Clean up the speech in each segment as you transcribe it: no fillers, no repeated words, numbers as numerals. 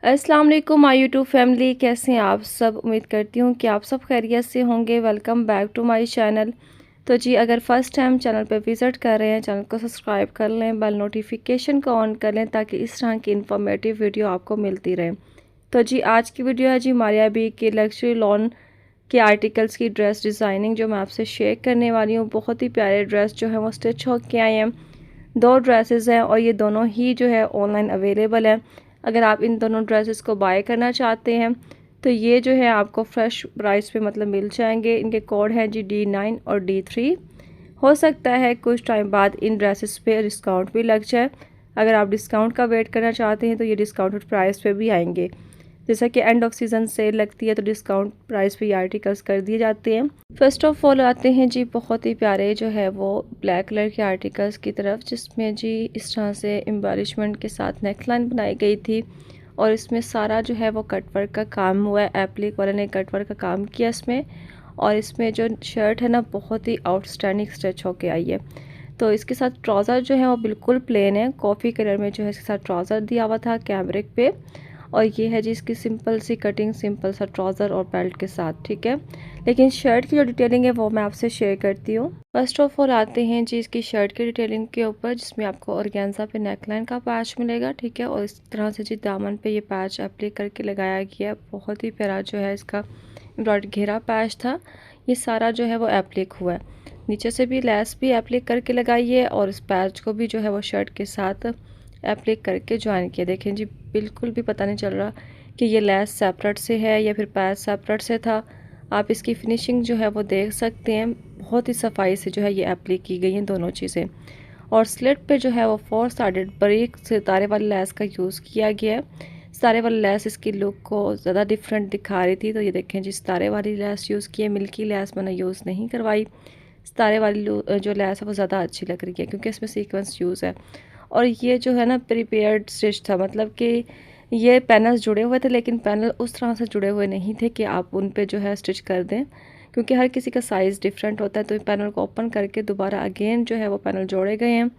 अस्सलाम वालेकुम my YouTube family, कैसे हैं आप सब। उम्मीद करती हूँ कि आप सब खैरियत से होंगे। Welcome back to my channel. तो जी, अगर फ़र्स्ट टाइम चैनल पर विज़िट कर रहे हैं, चैनल को सब्सक्राइब कर लें, बेल नोटिफिकेशन को ऑन कर लें ताकि इस तरह की इन्फॉर्मेटिव वीडियो आपको मिलती रहे। तो जी, आज की वीडियो है जी मारिया बी के लग्जरी लॉन के आर्टिकल्स की ड्रेस डिज़ाइनिंग जो मैं आपसे शेयर करने वाली हूँ। बहुत ही प्यारे ड्रेस जो है वो स्टिच हो के आए हैं। दो ड्रेसेस हैं और ये दोनों ही जो है ऑनलाइन अवेलेबल है। अगर आप इन दोनों ड्रेसेस को बाय करना चाहते हैं तो ये जो है आपको फ्रेश प्राइस पे मतलब मिल जाएंगे। इनके कोड हैं जी D9 और D3। हो सकता है कुछ टाइम बाद इन ड्रेसेस पे डिस्काउंट भी लग जाए। अगर आप डिस्काउंट का वेट करना चाहते हैं तो ये डिस्काउंटेड प्राइस पे भी आएंगे। जैसा कि एंड ऑफ सीज़न सेल लगती है तो डिस्काउंट प्राइस पे ये आर्टिकल्स कर दिए जाते हैं। फर्स्ट ऑफ ऑल आते हैं जी बहुत ही प्यारे जो है वो ब्लैक कलर के आर्टिकल्स की तरफ, जिसमें जी इस तरह से एम्बेलिशमेंट के साथ नेकलाइन बनाई गई थी और इसमें सारा जो है वो कटवर्क का काम हुआ है। एप्लिक वाले ने कटवर्क का काम किया इसमें। और इसमें जो शर्ट है ना बहुत ही आउटस्टैंडिंग स्टिच होके आई है। तो इसके साथ ट्राउज़र जो है वो बिल्कुल प्लेन है, कॉफ़ी कलर में जो है इसके साथ ट्राउज़र दिया हुआ था कैमरिक पे। और ये है जी इसकी सिंपल सी कटिंग, सिंपल सा ट्राउज़र और बेल्ट के साथ, ठीक है। लेकिन शर्ट की जो डिटेलिंग है वो मैं आपसे शेयर करती हूँ। फर्स्ट ऑफ ऑल आते हैं जी इसकी शर्ट की डिटेलिंग के ऊपर, जिसमें आपको ऑर्गेन्जा पे नेकलाइन का पैच मिलेगा, ठीक है। और इस तरह से जी दामन पे ये पैच एप्लिक करके लगाया गया। बहुत ही प्यारा जो है इसका एम्ब्रॉयडरी घेरा पैच था। ये सारा जो है वो एप्लिक हुआ है। नीचे से भी लेस भी एप्लिक करके लगाइए और इस पैच को भी जो है वो शर्ट के साथ एप्लिक करके ज्वाइन किया। देखें जी, बिल्कुल भी पता नहीं चल रहा कि ये लेस सेपरेट से है या फिर पैच सेपरेट से था। आप इसकी फिनिशिंग जो है वो देख सकते हैं। बहुत ही सफाई से जो है ये एप्लिक की गई हैं दोनों चीज़ें। और स्लिट पे जो है वो 4 साइडेड बारीक सितारे वाली लेस का यूज़ किया गया है। सितारे वाली लेस इसकी लुक को ज़्यादा डिफरेंट दिखा रही थी। तो ये देखें जी, सितारे वाली लेस यूज़ की है, मिल्की लेस मैंने यूज़ नहीं करवाई। सितारे वाली जो लेस है वो ज़्यादा अच्छी लग रही है क्योंकि इसमें सीक्वेंस यूज़ है। और ये जो है ना प्रीपेयर्ड स्टिच था, मतलब कि ये पैनल्स जुड़े हुए थे लेकिन पैनल उस तरह से जुड़े हुए नहीं थे कि आप उन पे जो है स्टिच कर दें, क्योंकि हर किसी का साइज़ डिफरेंट होता है। तो पैनल को ओपन करके दोबारा अगेन जो है वो पैनल जोड़े गए हैं।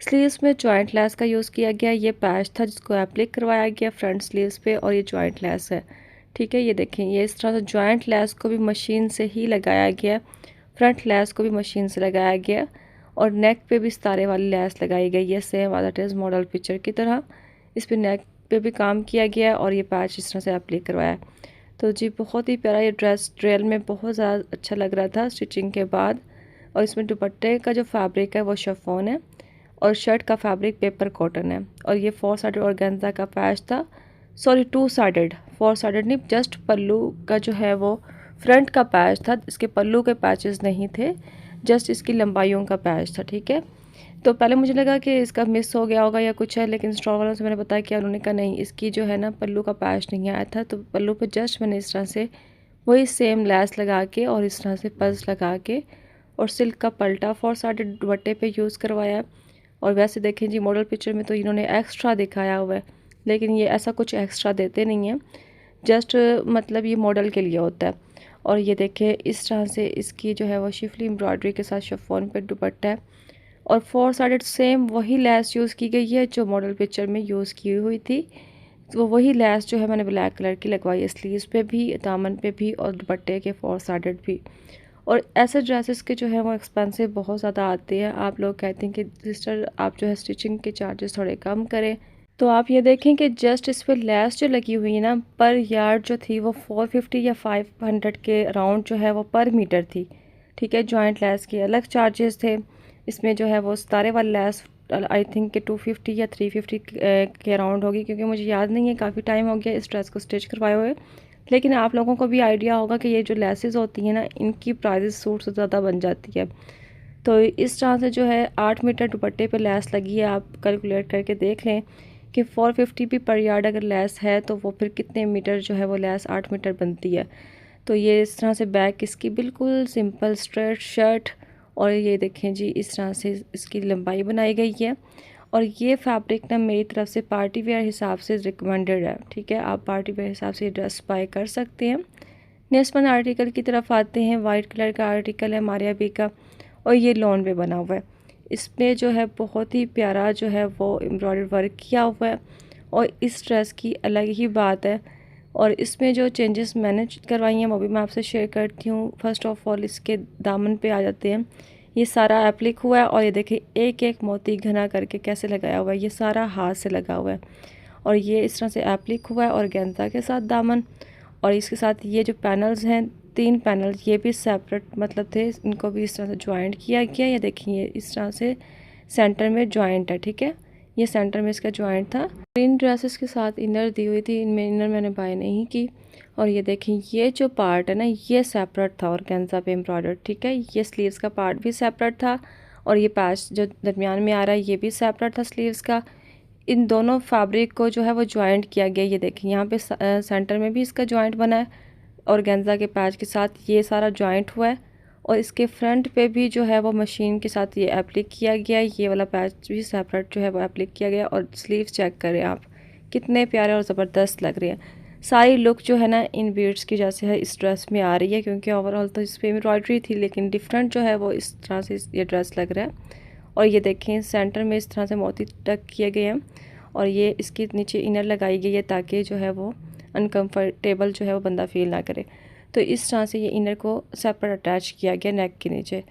स्लीव्स में जॉइंट लेस का यूज़ किया गया। ये पैच था जिसको एप्लिक करवाया गया फ्रंट स्लीव्स पे और ये जॉइंट लेस है, ठीक है। ये देखें, ये इस तरह से जॉइंट लेस को भी मशीन से ही लगाया गया, फ्रंट लेस को भी मशीन से लगाया गया। और नेक पे भी सितारे वाली लेस लगाई गई है same as it is model picture की तरह। इस पे नेक पे भी काम किया गया और ये पैच इस तरह से एप्लिक करवाया है। तो जी बहुत ही प्यारा ये ड्रेस ट्रेल में बहुत ज़्यादा अच्छा लग रहा था स्टिचिंग के बाद। और इसमें दुपट्टे का जो फैब्रिक है वो शिफॉन है और शर्ट का फैब्रिक पेपर कॉटन है। और ये 4 साइडेड ऑर्गेन्जा का पैच था, सॉरी 2 साइडेड, 4 साइडेड नहीं, जस्ट पल्लू का जो है वो फ्रंट का पैच था। इसके पल्लू के पैचेस नहीं थे, जस्ट इसकी लंबाइयों का पैच था, ठीक है। तो पहले मुझे लगा कि इसका मिस हो गया होगा या कुछ है, लेकिन स्टोर वालों से मैंने बताया कि उन्होंने कहा नहीं, इसकी जो है ना पल्लू का पैच नहीं आया था। तो पल्लू पे जस्ट मैंने इस तरह से वही सेम लेस लगा के और इस तरह से पर्स लगा के और सिल्क का पल्टा 4 साइडेड दुपट्टे पे यूज़ करवाया। और वैसे देखें जी मॉडल पिक्चर में तो इन्होंने एक्स्ट्रा दिखाया हुआ है, लेकिन ये ऐसा कुछ एक्स्ट्रा देते नहीं हैं, जस्ट मतलब ये मॉडल के लिए होता है। और ये देखें इस तरह से इसकी जो है वो शिफली एम्ब्रॉयडरी के साथ शिफॉन पे दुपट्टा है और 4 साइडेड सेम वही लेस यूज़ की गई है जो मॉडल पिक्चर में यूज़ की हुई थी। तो वही लेस जो है मैंने ब्लैक कलर की लगवाई है स्लीव्स पे भी, दामन पे भी और दुपट्टे के 4 साइडेड भी। और ऐसे ड्रेसेस के जो है वो एक्सपेंसिव बहुत ज़्यादा आते हैं। आप लोग कहते हैं कि सिस्टर आप जो है स्टिचिंग के चार्जेस थोड़े कम करें, तो आप ये देखें कि जस्ट इस पर लेस जो लगी हुई है ना पर यार्ड जो थी वो 450 या 500 के अराउंड जो है वो पर मीटर थी, ठीक है। जॉइंट लेस के अलग चार्जेस थे। इसमें जो है वो सितारे वाली लेस आई थिंक कि 250 या 350 के अराउंड होगी, क्योंकि मुझे याद नहीं है, काफ़ी टाइम हो गया इस ड्रेस को स्टिच करवाए हुए। लेकिन आप लोगों को भी आइडिया होगा कि ये जो लेसेस होती हैं ना इनकी प्राइस सूट से ज़्यादा बन जाती है। तो इस तरह से जो है 8 मीटर दुपट्टे पे लेस लगी है। आप कैलकुलेट करके देख लें कि 450 भी पर यार्ड अगर लेस है तो वो फिर कितने मीटर जो है वो लेस 8 मीटर बनती है। तो ये इस तरह से बैक इसकी बिल्कुल सिंपल स्ट्रेट शर्ट और ये देखें जी इस तरह से इसकी लंबाई बनाई गई है। और ये फैब्रिक ना मेरी तरफ से पार्टी वेयर हिसाब से रिकमेंडेड है, ठीक है। आप पार्टी वेयर हिसाब से ड्रेस बाय कर सकते हैं। नेक्स्ट वन आर्टिकल की तरफ आते हैं। वाइट कलर का आर्टिकल है मारिया बी का और ये लॉन पे बना हुआ है। इसमें जो है बहुत ही प्यारा जो है वो एम्ब्रॉयडरी वर्क किया हुआ है और इस ड्रेस की अलग ही बात है। और इसमें जो चेंजेस मैंने करवाई हैं वो भी मैं आपसे शेयर करती हूँ। फर्स्ट ऑफ ऑल इसके दामन पे आ जाते हैं। ये सारा एप्लिक हुआ है और ये देखिए एक एक मोती घना करके कैसे लगाया हुआ है, ये सारा हाथ से लगा हुआ है। और ये इस तरह से एप्लिक हुआ है और गेंदा के साथ दामन। और इसके साथ ये जो पैनल्स हैं 3 पैनल, ये भी सेपरेट मतलब थे, इनको भी इस तरह से ज्वाइंट किया गया। ये देखिए इस तरह से सेंटर में ज्वाइंट है, ठीक है, ये सेंटर में इसका ज्वाइंट था। इन ड्रेसेस के साथ इनर दी हुई थी, इनमें इनर मैंने बाय नहीं की। और ये देखें ये जो पार्ट है ना ये सेपरेट था ऑर्गेन्जा पे एम्ब्रॉयडर्ड, ठीक है। ये स्लीव्स का पार्ट भी सेपरेट था और ये पैच जो दरमियान में आ रहा है ये भी सेपरेट था स्लीव्स का। इन दोनों फैब्रिक को जो है वो ज्वाइंट किया गया। ये देखें यहाँ पे सेंटर में भी इसका ज्वाइंट बना है ऑर्गेन्जा के पैच के साथ, ये सारा ज्वाइंट हुआ है। और इसके फ्रंट पे भी जो है वो मशीन के साथ ये एप्लिक किया गया, ये वाला पैच भी सेपरेट जो है वो एप्लिक किया गया। और स्लीव्स चेक करें आप, कितने प्यारे और ज़बरदस्त लग रहे हैं। सारी लुक जो है ना इन बीड्स की जैसे है इस ड्रेस में आ रही है, क्योंकि ओवरऑल तो इस पर एम्ब्रॉयडरी थी लेकिन डिफरेंट जो है वो इस तरह से ये ड्रेस लग रहा है। और ये देखें सेंटर में इस तरह से मोती टक किए गए हैं और ये इसके नीचे इनर लगाई गई है ताकि जो है वो अनकम्फर्टेबल जो है वो बंदा फील ना करे। तो इस तरह से ये इनर को सेपरेट अटैच किया गया नेक के नीचे।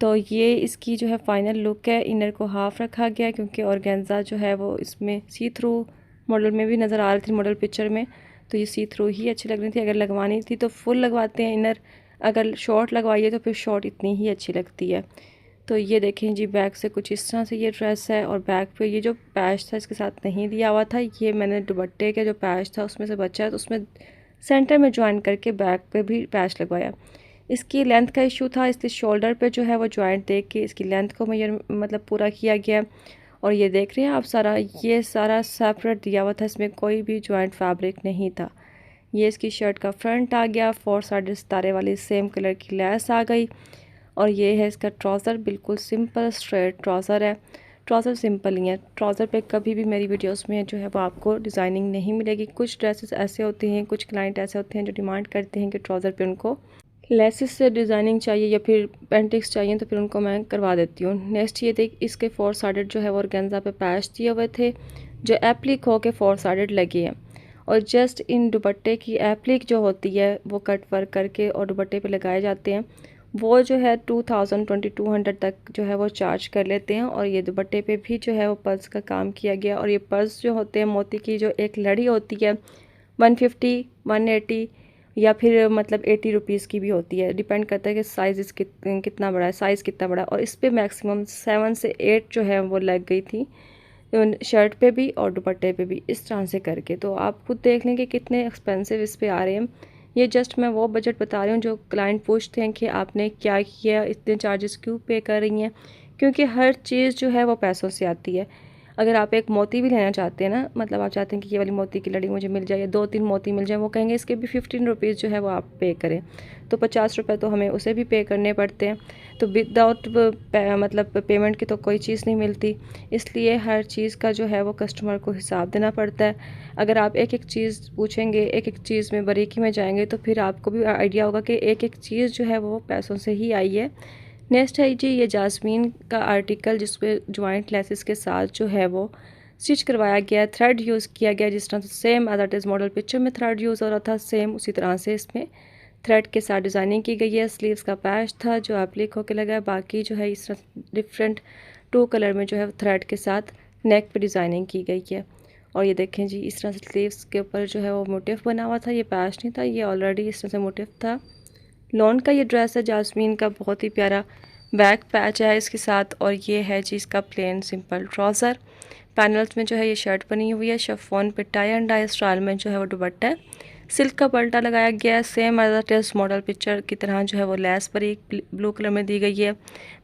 तो ये इसकी जो है फाइनल लुक है। इनर को हाफ रखा गया क्योंकि ऑर्गेन्जा जो है वो इसमें सी थ्रू मॉडल में भी नज़र आ रही थी मॉडल पिक्चर में, तो ये सी थ्रू ही अच्छी लग रही थी। अगर लगवानी थी तो फुल लगवाते हैं इनर, अगर शॉर्ट लगवाइए तो फिर शॉर्ट इतनी ही अच्छी लगती है। तो ये देखें जी बैक से कुछ इस तरह से ये ड्रेस है। और बैक पे ये जो पैच था इसके साथ नहीं दिया हुआ था, ये मैंने दुपट्टे के जो पैच था उसमें से बचा है तो उसमें सेंटर में ज्वाइन करके बैक पे भी पैच लगवाया। इसकी लेंथ का इशू था इसलिए शोल्डर पे जो है वो जॉइंट देख के इसकी लेंथ को मेजर मतलब पूरा किया गया। और ये देख रहे हैं आप सारा, ये सारा सेपरेट दिया हुआ था, इसमें कोई भी जॉइंट फैब्रिक नहीं था। ये इसकी शर्ट का फ्रंट आ गया, 4 साइड सितारे वाली सेम कलर की लेस आ गई। और ये है इसका ट्राउज़र, बिल्कुल सिंपल स्ट्रेट ट्राउज़र है। ट्राउज़र सिंपल ही है, ट्राउज़र पे कभी भी मेरी वीडियोस में जो है वो आपको डिज़ाइनिंग नहीं मिलेगी। कुछ ड्रेसेस ऐसे होते हैं, कुछ क्लाइंट ऐसे होते हैं जो डिमांड करते हैं कि ट्राउज़र पे उनको लेसिस से डिज़ाइनिंग चाहिए या फिर पेंटिक्स चाहिए, तो फिर उनको मैं करवा देती हूँ। नेक्स्ट ये देख इसके 4 साइडेड जो है वो ऑर्गेन्जा पे पैच दिए हुए थे जो एप्लिक हो के 4 साइडेड लगे हैं। और जस्ट इन दुपट्टे की एप्लिक जो होती है वो कट वर्क करके और दुपट्टे पे लगाए जाते हैं, वो जो है 2200 तक जो है वो चार्ज कर लेते हैं। और ये दुपट्टे पे भी जो है वो पर्स का काम किया गया। और ये पर्स जो होते हैं मोती की जो एक लड़ी होती है 150 180 या फिर मतलब 80 रुपीज़ की भी होती है, डिपेंड करता है कि साइज़ कितना बड़ा है, साइज़ कितना बड़ा है। और इस पर मैक्सिमम 7 से 8 जो है वो लग गई थी शर्ट पे भी और दुपट्टे पे भी इस तरह से करके। तो आप खुद देख लें कि कितने एक्सपेंसिव इस पे आ रहे हैं। ये जस्ट मैं वो बजट बता रही हूँ जो क्लाइंट पूछते हैं कि आपने क्या किया, इतने चार्जेस क्यों पे कर रही हैं, क्योंकि हर चीज़ जो है वो पैसों से आती है। अगर आप एक मोती भी लेना चाहते हैं ना, मतलब आप चाहते हैं कि ये वाली मोती की लड़ी मुझे मिल जाए या 2-3 मोती मिल जाए, वो कहेंगे इसके भी 15 रुपीज़ जो है वो आप पे करें, तो 50 रुपये तो हमें उसे भी पे करने पड़ते हैं। तो विदाउट मतलब पेमेंट की तो कोई चीज़ नहीं मिलती, इसलिए हर चीज़ का जो है वो कस्टमर को हिसाब देना पड़ता है। अगर आप एक एक चीज़ पूछेंगे, एक एक चीज़ में बारीकी में जाएंगे तो फिर आपको भी आइडिया होगा कि एक एक चीज़ जो है वो पैसों से ही आई है। नेक्स्ट है जी ये जास्मीन का आर्टिकल जिसपे ज्वाइंट लेसेस के साथ जो है वो स्टिच करवाया गया, थ्रेड यूज़ किया गया जिस तरह से same as it is model picture में थ्रेड यूज़ हो रहा था, सेम उसी तरह से इसमें थ्रेड के साथ डिज़ाइनिंग की गई है। स्लीव्स का पैच था जो एप्लिक होकर लगा है, बाकी जो है इस तरह डिफरेंट 2 कलर में जो है थ्रेड के साथ नेक पे डिज़ाइनिंग की गई है। और ये देखें जी इस तरह से स्लीव्स के ऊपर जो है वो मोटिव बना हुआ था, ये पैच नहीं था, ये ऑलरेडी इस तरह से मोटिव था। लॉन का ये ड्रेस है जास्मीन का, बहुत ही प्यारा बैक पैच है इसके साथ। और ये है जी इसका प्लेन सिंपल ट्राउज़र, पैनल्स में जो है ये शर्ट बनी हुई है, शिफॉन पे टाई एंड डाई स्टाइल में जो है वो दुपट्टा है, सिल्क का पल्टा लगाया गया है, same as it is model picture की तरह जो है वो लेस पर एक ब्लू कलर में दी गई है।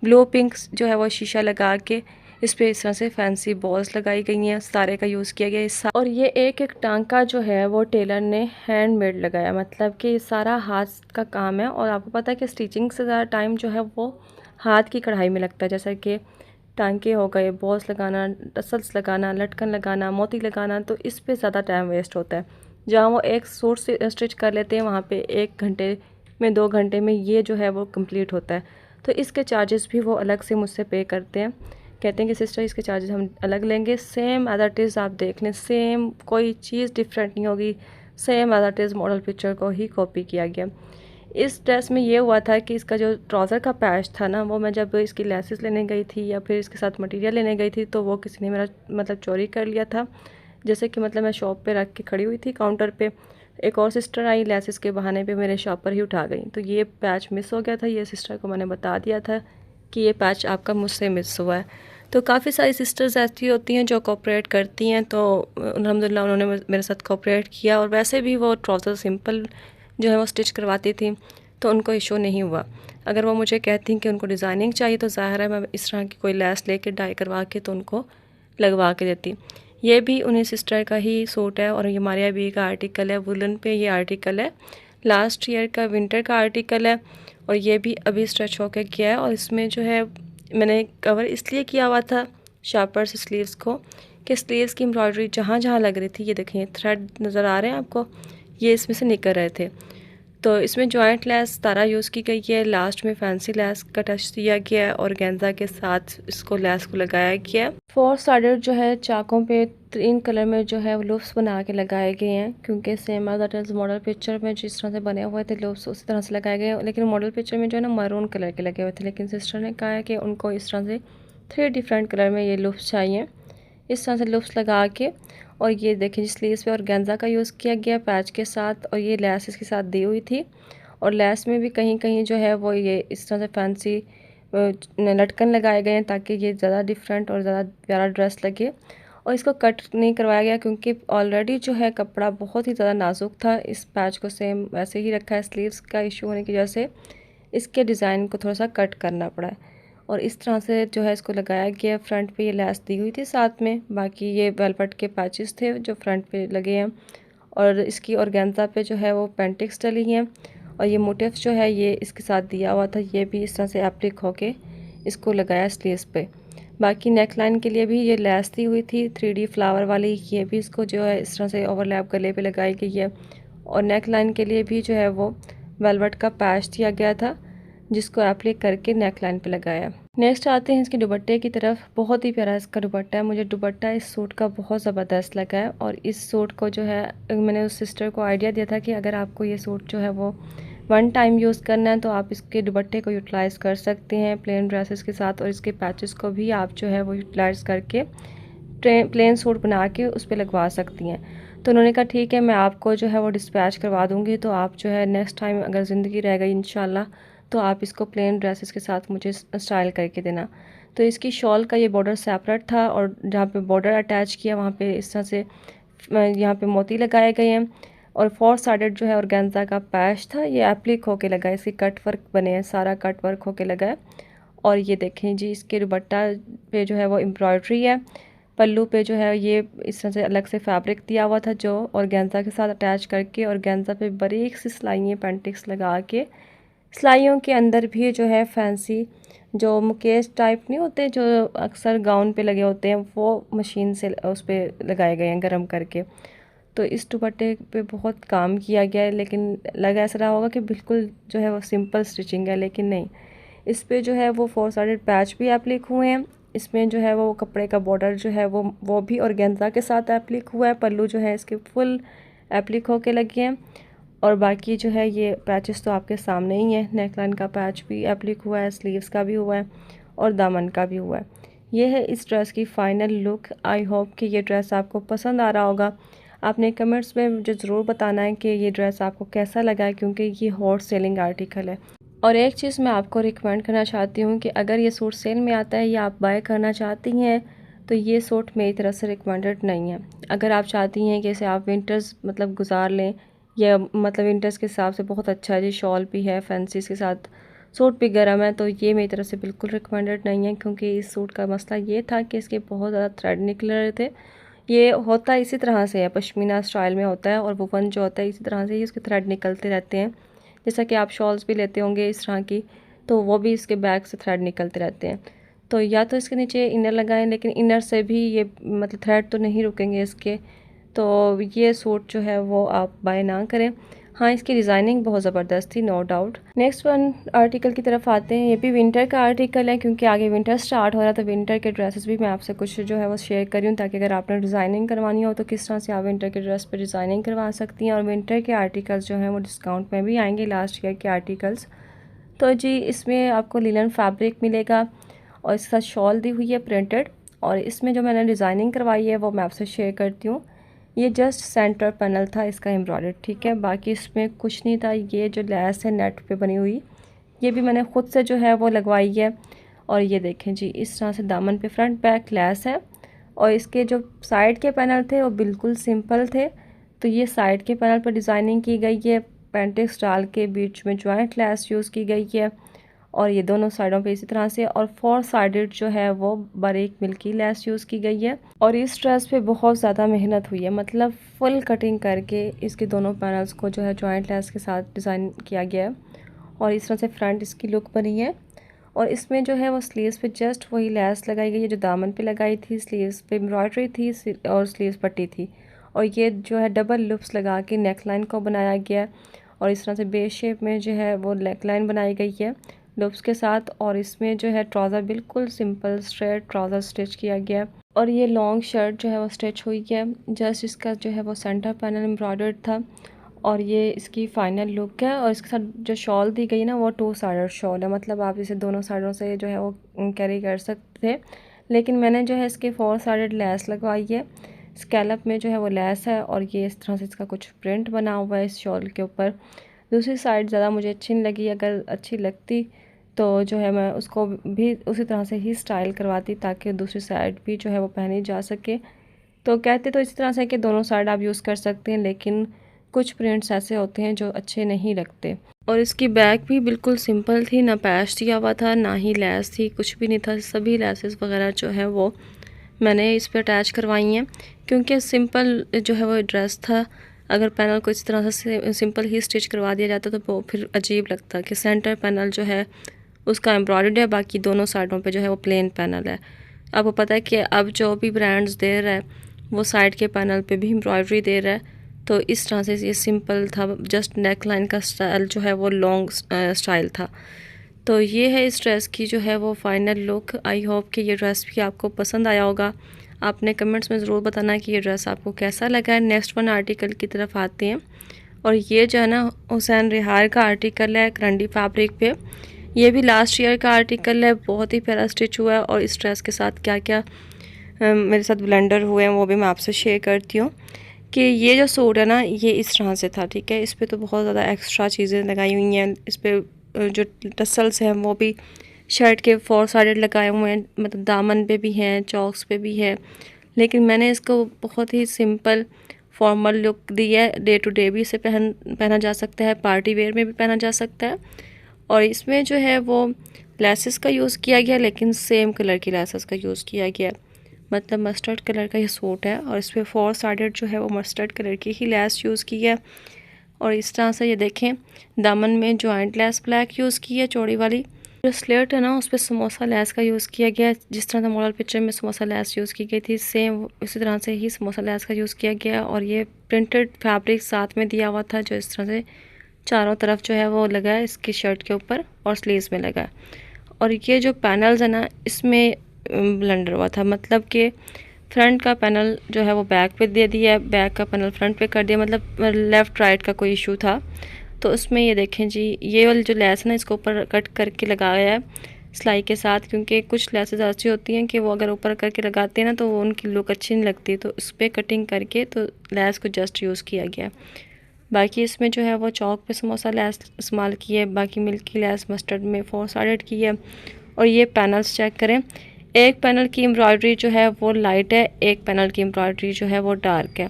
ब्लू पिंक जो है वो शीशा लगा के इस पर इस तरह से फैंसी बॉल्स लगाई गई हैं, सितारे का यूज़ किया गया है। और ये एक एक टांका जो है वो टेलर ने हैंडमेड लगाया, मतलब कि सारा हाथ का काम है। और आपको पता है कि स्टिचिंग से ज़्यादा टाइम जो है वो हाथ की कढ़ाई में लगता है, जैसा कि टांके हो गए, बॉल्स लगाना, टसल्स लगाना, लटकन लगाना, मोती लगाना, तो इस पे ज़्यादा टाइम वेस्ट होता है। जहाँ वो एक सूट से स्टिच कर लेते हैं वहाँ पे 1 घंटे में 2 घंटे में ये जो है वो कंप्लीट होता है। तो इसके चार्जेस भी वो अलग से मुझसे पे करते हैं कहते हैं कि सिस्टर इसके चार्जेस हम अलग लेंगे। सेम एज इट इज़ आप देख लें, सेम कोई चीज़ डिफरेंट नहीं होगी, same as it is model picture को ही कॉपी किया गया। इस ड्रेस में ये हुआ था कि इसका जो ट्राउज़र का पैच था ना, वो मैं जब इसकी लेसेस लेने गई थी या फिर इसके साथ मटेरियल लेने गई थी तो वो किसी ने मेरा मतलब चोरी कर लिया था। जैसे कि मतलब मैं शॉप पे रख के खड़ी हुई थी काउंटर पे, एक और सिस्टर आई लेसेस के बहाने पे मेरे शॉप पर ही उठा गई। तो ये पैच मिस हो गया था, ये सिस्टर को मैंने बता दिया था कि ये पैच आपका मुझसे मिस हुआ है। तो काफ़ी सारी सिस्टर्स ऐसी होती हैं जो कोऑपरेट करती हैं, तो अल्हम्दुलिल्लाह उन्होंने मेरे साथ कोऑपरेट किया। और वैसे भी वो ट्राउज़र सिंपल जो है वो स्टिच करवाती थी तो उनको इशू नहीं हुआ। अगर वो मुझे कहती कि उनको डिज़ाइनिंग चाहिए तो ज़ाहिर है मैं इस तरह की कोई लेस लेके डाई करवा के तो उनको लगवा के देती। ये भी उन्हीं सिस्टर का ही सूट है और ये मारिया बी का आर्टिकल है, वुलन पे ये आर्टिकल है, लास्ट ईयर का विंटर का आर्टिकल है और ये भी अभी स्ट्रेच होकर गया है। और इसमें जो है मैंने कवर इसलिए किया हुआ था शार्पर से स्लीव्स को कि स्लीव्स की एम्ब्रॉयडरी जहाँ जहाँ लग रही थी, ये देखें थ्रेड नज़र आ रहे हैं आपको, ये इसमें से निकल रहे थे। तो इसमें जॉइंट लेस तारा यूज़ की गई है, लास्ट में फैंसी लेस का टच दिया गया है और गेंदा के साथ इसको लेस को लगाया गया है। 4 साइडेड जो है चाकों पे 3 कलर में जो है वो लूप्स बना के लगाए गए हैं, क्योंकि same as it model picture में जिस तरह से बने हुए थे लूप्स उसी तरह से लगाए गए। लेकिन मॉडल पिक्चर में जो है ना मरून कलर के लगे हुए थे, लेकिन सिस्टर ने कहा है कि उनको इस तरह से 3 डिफरेंट कलर में ये लूप्स चाहिए। इस तरह से लूप्स लगा के और ये देखें स्लीव्स पे और गेंजा का यूज़ किया गया पैच के साथ और ये लेस इसके साथ दी हुई थी। और लेस में भी कहीं कहीं जो है वो ये इस तरह से फैंसी लटकन लगाए गए हैं ताकि ये ज़्यादा डिफरेंट और ज़्यादा प्यारा ड्रेस लगे। और इसको कट नहीं करवाया गया क्योंकि ऑलरेडी जो है कपड़ा बहुत ही ज़्यादा नाजुक था। इस पैच को सेम वैसे ही रखा है, स्लीव्स का इशू होने की वजह से इसके डिज़ाइन को थोड़ा सा कट करना पड़ा है। और इस तरह से जो है इसको लगाया गया। फ्रंट पे ये लेस दी हुई थी साथ में, बाकी ये वेलवेट के पैचेस थे जो फ्रंट पे लगे हैं और इसकी ऑर्गेन्जा पे जो है वो पेंटिक्स डली हैं और ये मोटिव्स जो है ये इसके साथ दिया हुआ था, ये भी इस तरह से एप्लिक होके इसको लगाया स्लीव्स पे। बाकी नेक लाइन के लिए भी ये लेस दी हुई थी 3D फ्लावर वाली, ये भी इसको जो है इस तरह से ओवरलैप गले पे लगाई गई है। और नेक लाइन के लिए भी जो है वो वेलवेट का पैच दिया गया था जिसको एप्लिक करके नेक लाइन पे लगाया। नेक्स्ट आते हैं इसके दुपट्टे की तरफ। बहुत ही प्यारा इसका दुपट्टा है, मुझे दुपट्टा इस सूट का बहुत ज़बरदस्त लगा है। और इस सूट को जो है मैंने उस सिस्टर को आइडिया दिया था कि अगर आपको ये सूट जो है वो 1 टाइम यूज़ करना है तो आप इसके दुपट्टे को यूटिलाइज़ कर सकते हैं प्लेन ड्रेसेस के साथ और इसके पैचेस को भी आप जो है वो यूटिलाइज़ करके प्लेन सूट बना के उस पर लगवा सकती हैं। तो उन्होंने कहा ठीक है मैं आपको जो है वो डिस्पैच करवा दूँगी, तो आप जो है नेक्स्ट टाइम अगर ज़िंदगी रह गई इंशाल्लाह तो आप इसको प्लेन ड्रेसेस के साथ मुझे स्टाइल करके देना। तो इसकी शॉल का ये बॉर्डर सेपरेट था और जहाँ पे बॉर्डर अटैच किया वहाँ पे इस तरह से यहाँ पे मोती लगाए गए हैं और 4 साइडेड जो है ऑर्गेन्जा का पैच था ये एप्लिक होके लगा है, इसके कट वर्क बने हैं, सारा कट वर्क होके लगा है। और ये देखें जी इसके दुपट्टा पे जो है वो एम्ब्रॉयडरी है, पल्लू पे जो है ये इस तरह से अलग से फैब्रिक दिया हुआ था जो ऑर्गेन्जा के साथ अटैच करके ऑर्गेन्जा पे बारीक सी सिलाइयाँ पेंटिक्स लगा के सिलाइयों के अंदर भी जो है फैंसी जो मुकेश टाइप नहीं होते जो अक्सर गाउन पे लगे होते हैं वो मशीन से उस पर लगाए गए हैं गर्म करके। तो इस दुपट्टे पे बहुत काम किया गया है, लेकिन लगा ऐसा रहा होगा कि बिल्कुल जो है वो सिंपल स्टिचिंग है, लेकिन नहीं, इस पे जो है वो 4 साइडेड पैच भी एप्लिक हुए हैं। इसमें जो है वो कपड़े का बॉर्डर जो है वो भी ऑर्गेन्जा के साथ एप्लिक हुआ है, पल्लू जो है इसके फुल एप्लिक होके लगे हैं। और बाकी जो है ये पैचेस तो आपके सामने ही है, नेकलाइन का पैच भी एप्लिक हुआ है, स्लीव्स का भी हुआ है और दामन का भी हुआ है। ये है इस ड्रेस की फ़ाइनल लुक। आई होप कि ये ड्रेस आपको पसंद आ रहा होगा। आपने कमेंट्स में मुझे ज़रूर बताना है कि ये ड्रेस आपको कैसा लगा है, क्योंकि ये हॉट सेलिंग आर्टिकल है। और एक चीज़ मैं आपको रिकमेंड करना चाहती हूँ कि अगर ये सूट सेल में आता है या आप बाय करना चाहती हैं तो ये सूट मेरी तरफ से रिकमेंडेड नहीं है। अगर आप चाहती हैं कि इसे आप विंटर्स मतलब गुजार लें या मतलब विंटर्स के हिसाब से बहुत अच्छा है जी, शॉल भी है फैंसी के साथ, सूट भी गर्म है, तो ये मेरी तरफ से बिल्कुल रिकमेंडेड नहीं है। क्योंकि इस सूट का मसला ये था कि इसके बहुत ज़्यादा थ्रेड निकल रहे थे। ये होता इसी तरह से है, पश्मीना स्टाइल में होता है और वुवन जो होता है इसी तरह से ही उसके थ्रेड निकलते रहते हैं। जैसा कि आप शॉल्स भी लेते होंगे इस तरह की, तो वो भी इसके बैक से थ्रेड निकलते रहते हैं। तो या तो इसके नीचे इनर लगाएं, लेकिन इनर से भी ये मतलब थ्रेड तो नहीं रुकेंगे इसके, तो ये सूट जो है वो आप बाय ना करें। हाँ, इसकी डिज़ाइनिंग बहुत ज़बरदस्त थी, no doubt. Next one article की तरफ आते हैं। ये भी विंटर का आर्टिकल है, क्योंकि आगे विंटर स्टार्ट हो रहा है, तो विंटर के ड्रेसेस भी मैं आपसे कुछ जो है वो शेयर करी हूँ, ताकि अगर आपने डिज़ाइनिंग करवानी हो तो किस तरह से आप विंटर के ड्रेस पर डिज़ाइनिंग करवा सकती हैं। और विंटर के आर्टिकल्स जो हैं वो डिस्काउंट में भी आएंगे, लास्ट ईयर के आर्टिकल्स। तो जी, इसमें आपको लिनन फैब्रिक मिलेगा और इसके साथ शॉल दी हुई है प्रिंटेड। और इसमें जो मैंने डिज़ाइनिंग करवाई है वो मैं आपसे शेयर करती हूँ। ये जस्ट सेंटर पैनल था इसका एम्ब्रॉयडर्ड, ठीक है, बाकी इसमें कुछ नहीं था। ये जो लेस है नेट पे बनी हुई, ये भी मैंने ख़ुद से जो है वो लगवाई है। और ये देखें जी, इस तरह से दामन पे फ्रंट बैक लेस है। और इसके जो साइड के पैनल थे वो बिल्कुल सिंपल थे, तो ये साइड के पैनल पर डिज़ाइनिंग की गई है। पेंटिक्स डाल के बीच में जॉइंट लेस यूज़ की गई है, और ये दोनों साइडों पे इसी तरह से। और 4 साइडेड जो है वो बारीक मिल्की लेस यूज़ की गई है। और इस ड्रेस पे बहुत ज़्यादा मेहनत हुई है, मतलब फुल कटिंग करके इसके दोनों पैनल्स को जो है जॉइंट लेस के साथ डिज़ाइन किया गया है। और इस तरह से फ्रंट इसकी लुक बनी है। और इसमें जो है वो स्लीव्स पे जस्ट वही लेस लगाई गई है जो दामन पे लगाई थी। स्लीव्स पे एम्ब्रॉयडरी थी और स्लीव्स पट्टी थी। और ये जो है डबल लूप्स लगा के नेक लाइन को बनाया गया। और इस तरह से बेस शेप में जो है वो नेक लाइन बनाई गई है लूप्स के साथ। और इसमें जो है ट्राउज़र बिल्कुल सिंपल स्ट्रेट ट्राउज़र स्टिच किया गया। और ये लॉन्ग शर्ट जो है वो स्टिच हुई है। जस्ट इसका जो है वो सेंटर पैनल एम्ब्रॉयडर्ड था। और ये इसकी फ़ाइनल लुक है। और इसके साथ जो शॉल दी गई ना वो 2 साइडेड शॉल है, मतलब आप इसे दोनों साइडों से जो है वो कैरी कर सकते थे। लेकिन मैंने जो है इसके 4 साइडेड लेस लगवाई है। स्कैलप में जो है वो लेस है, और ये इस तरह से इसका कुछ प्रिंट बना हुआ है इस शॉल के ऊपर। दूसरी साइड ज़्यादा मुझे अच्छी नहीं लगी, अगर अच्छी लगती तो जो है मैं उसको भी उसी तरह से ही स्टाइल करवाती, ताकि दूसरी साइड भी जो है वो पहनी जा सके। तो कहते तो इसी तरह से कि दोनों साइड आप यूज़ कर सकते हैं, लेकिन कुछ प्रिंट्स ऐसे होते हैं जो अच्छे नहीं लगते। और इसकी बैक भी बिल्कुल सिंपल थी, ना पैच दिया हुआ था ना ही लेस थी, कुछ भी नहीं था। सभी लेसेस वगैरह जो है वो मैंने इस पर अटैच करवाई हैं, क्योंकि सिंपल जो है वो ड्रेस था। अगर पैनल को इस तरह से सिंपल ही स्टिच करवा दिया जाता तो वो फिर अजीब लगता कि सेंटर पैनल जो है उसका एम्ब्रॉयडर्ड है, बाकी दोनों साइडों पे जो है वो प्लेन पैनल है। आपको पता है कि अब जो भी ब्रांड्स दे रहा है वो साइड के पैनल पे भी एम्ब्रॉयडरी दे रहा है। तो इस तरह से ये सिंपल था, जस्ट नेक लाइन का स्टाइल जो है वो लॉन्ग स्टाइल था। तो ये है इस ड्रेस की जो है वो फाइनल लुक। आई होप कि ये ड्रेस भी आपको पसंद आया होगा। आपने कमेंट्स में ज़रूर बताना कि ये ड्रेस आपको कैसा लगा है। नेक्स्ट वन आर्टिकल की तरफ आते हैं। और ये जो है ना हुसैन रिहार का आर्टिकल है करंडी फैब्रिक पे। ये भी लास्ट ईयर का आर्टिकल है, बहुत ही प्यारा स्टिच हुआ है। और इस ड्रेस के साथ क्या क्या मेरे साथ ब्लेंडर हुए हैं वो भी मैं आपसे शेयर करती हूँ। कि ये जो सूट है ना ये इस तरह से था, ठीक है। इस पर तो बहुत ज़्यादा एक्स्ट्रा चीज़ें लगाई हुई हैं। इस पर जो टसल्स हैं वो भी शर्ट के 4 साइडेड लगाए हुए हैं, मतलब दामन पे भी हैं, चॉक्स पे भी है। लेकिन मैंने इसको बहुत ही सिंपल फॉर्मल लुक दी है। डे टू डे भी इसे पहना जा सकता है, पार्टी वेयर में भी पहना जा सकता है। और इसमें जो है वो लेसेस का यूज़ किया गया, लेकिन सेम कलर की लेसेस का यूज़ किया गया, मतलब मस्टर्ड कलर का ये सूट है। और इस पर 4 साइडेड जो है वो मस्टर्ड कलर की ही लेस यूज़ की है। और इस तरह से ये देखें दामन में जॉइंट लेस ब्लैक यूज़ की है चौड़ी वाली। जो स्लेट है ना उस पर समोसा लेस का यूज़ किया गया है। जिस तरह से मॉडल पिक्चर में समोसा लेस यूज़ की गई थी, सेम इसी तरह से ही समोसा लेस का यूज़ किया गया। और ये प्रिंटेड फैब्रिक साथ में दिया हुआ था, जो इस तरह से चारों तरफ जो है वो लगा है इसकी शर्ट के ऊपर और स्लीव्स में लगा है। और ये जो पैनल्स है ना इसमें ब्लेंडर हुआ था, मतलब कि फ्रंट का पैनल जो है वो बैक पे दे दिया, बैक का पैनल फ्रंट पे कर दिया, मतलब लेफ़्ट राइट का कोई इशू था। तो उसमें ये देखें जी, ये वाली जो लेस है ना इसको ऊपर कट करके लगाया है सिलाई के साथ, क्योंकि कुछ लेसेस ऐसी होती हैं कि वो अगर ऊपर करके लगाते हैं ना तो वो उनकी लुक अच्छी नहीं लगती। तो उस पर कटिंग करके तो लेस को जस्ट यूज़ किया गया। बाकी इसमें जो है वो चौक पे समोसा लेस इस्तेमाल की है, बाकी मिल्की लेस मस्टर्ड में 4 साइडेड की है। और ये पैनल्स चेक करें, एक पैनल की एम्ब्रॉयडरी जो है वो लाइट है, एक पैनल की एम्ब्रॉयडरी जो है वो डार्क है।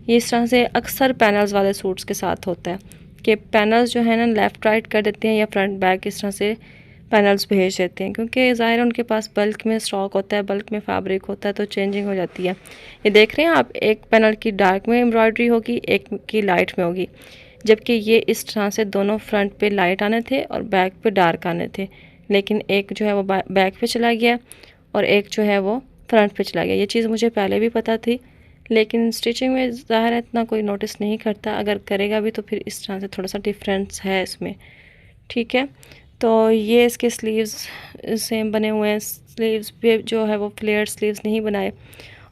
ये इस तरह से अक्सर पैनल्स वाले सूट्स के साथ होता है कि पैनल्स जो है ना लेफ़्ट राइट कर देते हैं या फ्रंट बैक इस तरह से पैनल्स भेज देते हैं, क्योंकि ज़ाहिर उनके पास बल्क में स्टॉक होता है, बल्क में फैब्रिक होता है, तो चेंजिंग हो जाती है। ये देख रहे हैं आप, एक पैनल की डार्क में एम्ब्रॉयडरी होगी, एक की लाइट में होगी, जबकि ये इस तरह से दोनों फ्रंट पे लाइट आने थे और बैक पे डार्क आने थे। लेकिन एक जो है वो बैक पे चला गया और एक जो है वो फ्रंट पे चला गया। ये चीज़ मुझे पहले भी पता थी, लेकिन स्टिचिंग में ज़ाहिर है इतना कोई नोटिस नहीं करता, अगर करेगा भी तो फिर इस तरह से थोड़ा सा डिफरेंस है इसमें। ठीक है, तो ये इसके स्लीव्स सेम बने हुए हैं, स्लीव्स पे जो है वो फ्लेयर स्लीव्स नहीं बनाए,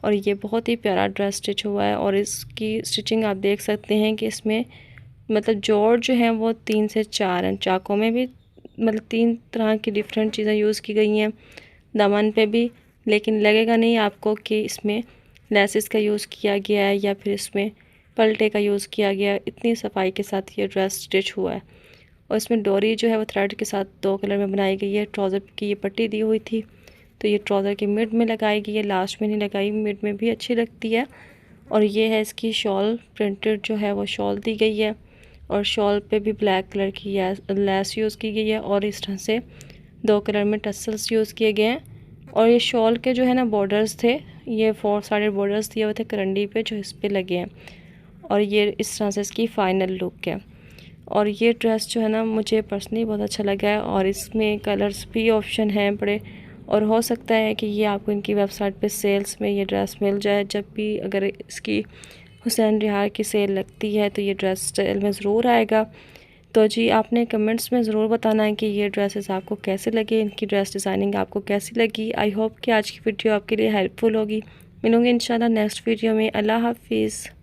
और ये बहुत ही प्यारा ड्रेस स्टिच हुआ है। और इसकी स्टिचिंग आप देख सकते हैं कि इसमें मतलब जोड़ जो है वो 3 से 4 हैं, चाकों में भी मतलब 3 तरह की डिफरेंट चीज़ें यूज़ की गई हैं, दामन पे भी, लेकिन लगेगा नहीं आपको कि इसमें लेसिस का यूज़ किया गया है या फिर इसमें पलटे का यूज़ किया गया है। इतनी सफाई के साथ ये ड्रेस स्टिच हुआ है। और इसमें डोरी जो है वो थ्रेड के साथ 2 कलर में बनाई गई है। ट्राउज़र की ये पट्टी दी हुई थी, तो ये ट्राउज़र की मिड में लगाई गई है, लास्ट में नहीं लगाई, मिड में भी अच्छी लगती है। और ये है इसकी शॉल, प्रिंटेड जो है वो शॉल दी गई है, और शॉल पे भी ब्लैक कलर की लेस यूज़ की गई है, और इस तरह से 2 कलर में टसल्स यूज़ किए गए हैं। और ये शॉल के जो है ना बॉर्डर्स थे, ये 4 साइडेड बॉर्डर्स दिए हुए थे करंडी पे, जो इस पे लगे हैं। और ये इस तरह से इसकी फ़ाइनल लुक है। और ये ड्रेस जो है ना मुझे पर्सनली बहुत अच्छा लगा है, और इसमें कलर्स भी ऑप्शन हैं बड़े, और हो सकता है कि ये आपको इनकी वेबसाइट पे सेल्स में ये ड्रेस मिल जाए। जब भी अगर इसकी हुसैन रिहार की सेल लगती है तो ये ड्रेस सेल में ज़रूर आएगा। तो जी आपने कमेंट्स में ज़रूर बताना है कि ये ड्रेसेस आपको कैसे लगे, इनकी ड्रेस डिज़ाइनिंग आपको कैसी लगी। आई होप कि आज की वीडियो आपके लिए हेल्पफुल होगी। मिलूँगी इंशाल्लाह नेक्स्ट वीडियो में। अल्लाह हाफिज़।